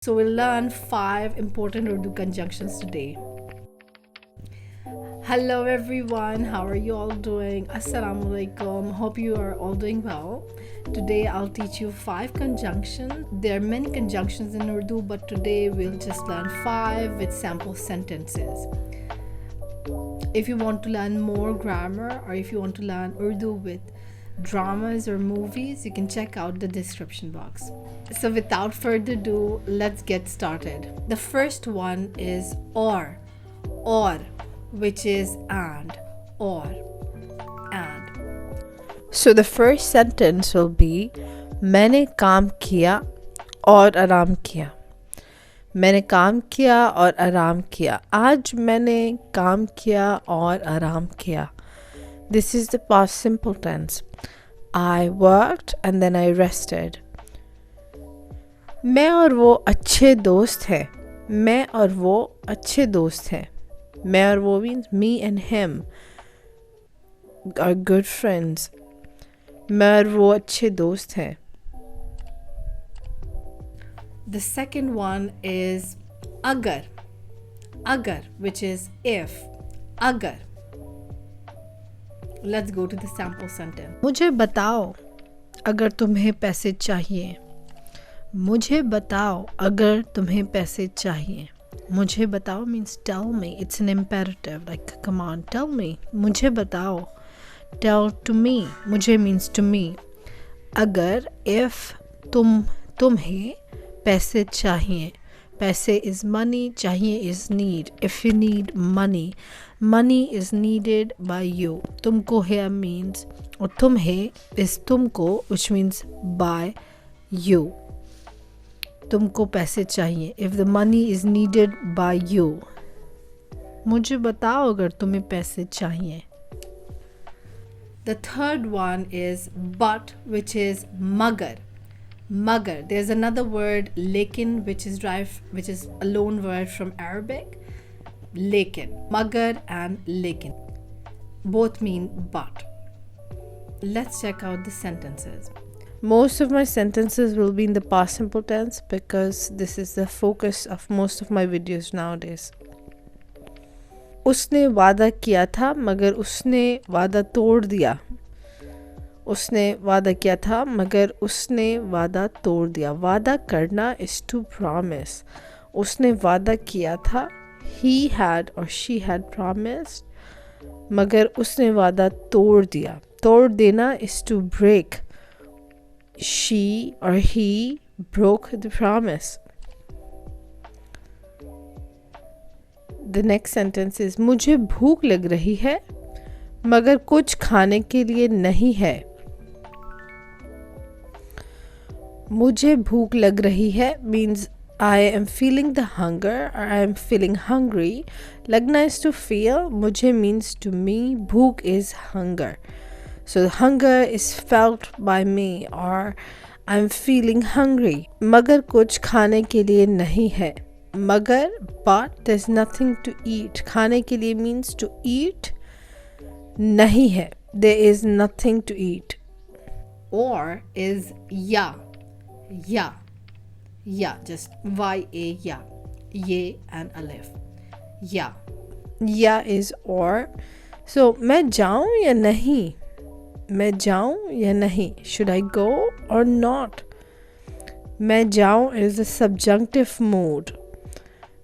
So we'll learn 5 important Urdu conjunctions today. Hello everyone, how are you all doing? Assalamu alaikum. Hope you are all doing well. Today I'll teach you 5 conjunctions. There are many conjunctions in Urdu, but today we'll just learn 5 with sample sentences. If you want to learn more grammar or if you want to learn Urdu with dramas or movies, you can check out the description box. So without further ado, let's get started. The first one is or, which is and, or, and. So the first sentence will be मैंने काम किया और आराम किया. मैंने काम किया और आराम किया. आज मैंने काम किया और आराम किया. This is the past simple tense. I worked and then I rested. मैं और वो अच्छे दोस्त हैं. मैं और वो अच्छे दोस्त हैं. मैं और वो means me and him are good friends. मैं और वो अच्छे दोस्त हैं. The second one is agar, which is if. Agar. Let's go to the sample sentence. मुझे बताओ अगर तुम्हें पैसे चाहिए. मुझे बताओ अगर तुम्हें पैसे चाहिए. मुझे बताओ means tell me. It's an imperative, like a command. Tell me. मुझे बताओ. Tell to me. मुझे means to me. अगर if तुम्हें पैसे चाहिए. पैसे is money, चाहिए is need. If you need money is needed by you. तुमको here means, और तुम्हें is तुमको, which means by you. तुमको पैसे चाहिए. If the money is needed by you. मुझे बताओ अगर तुम्हें पैसे चाहिए. The third one is but, which is magar. Magar. There's another word lekin, which is a loan word from Arabic. Lekin. Magar and lekin both mean but. Let's check out the sentences. Most of my sentences will be in the past simple tense because this is the focus of most of my videos nowadays. उसने वादा किया था मगर उसने वादा तोड़ दिया. उसने वादा किया था मगर उसने वादा तोड़ दिया. वादा करना is to promise. उसने वादा किया था, he had or she had promised, मगर उसने वादा तोड़ दिया. तोड़ देना is to break. She or he broke the promise. The next sentence is मुझे भूख लग रही है मगर कुछ खाने के लिए नहीं है. मुझे भूख लग रही है means I am feeling the hunger or I am feeling hungry. लगना is to feel. मुझे means to me. भूख is hunger. So the hunger is felt by me or I'm feeling hungry. मगर कुछ खाने के लिए नहीं है. मगर but there's nothing to eat. खाने के लिए means to eat. नहीं है. There is nothing to eat. Or is ya. Ya, just Y-A, ya. Ye and alif. Ya. Ya is or. So, मैं जाऊं या नहीं? मैं जाऊं या नहीं? Should I go or not? मैं जाऊं is the subjunctive mood.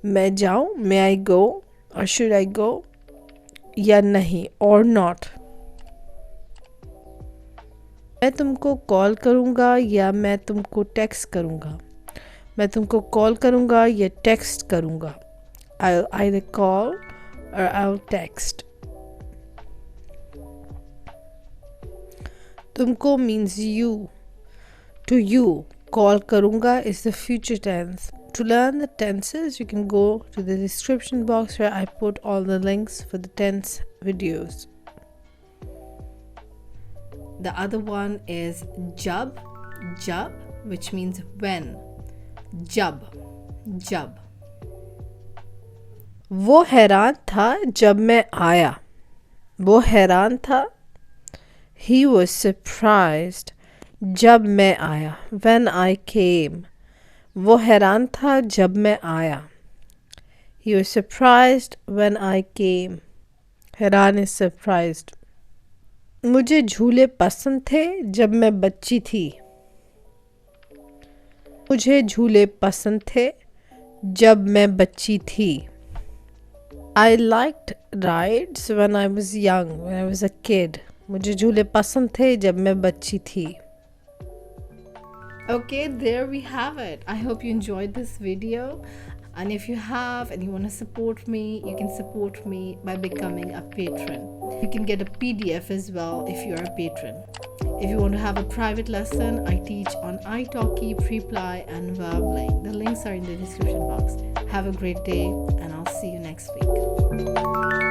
मैं जाऊं, may I go or should I go? या नहीं or not. मैं तुमको कॉल करूँगा या मैं तुमको टेक्स्ट करूँगा. मैं तुमको कॉल करूँगा या टेक्स्ट करूँगा. I'll either call or I'll text. तुमको means you. To you. Call करूँगा is the future tense. To learn the tenses, you can go to the description box where I put all the links for the tense videos. The other one is jab, which means when. Jab. वो हैरान था जब मैं आया. वो हैरान था. He was surprised जब मैं आया. When I came. वो हैरान था जब मैं आया. He was surprised when I came. हैरान is surprised. मुझे झूले पसंद थे जब मैं बच्ची थी. मुझे झूले पसंद थे जब मैं बच्ची थी. I liked rides when I was young, when I was a kid. मुझे झूले पसंद थे जब मैं बच्ची थी. Okay, there we have it. I hope you enjoyed this video. And if you have and you want to support me, you can support me by becoming a patron. You can get a PDF as well if you're a patron. If you want to have a private lesson, I teach on italki, preply, and verbling. The links are in the description box. Have a great day, and I'll see you next week.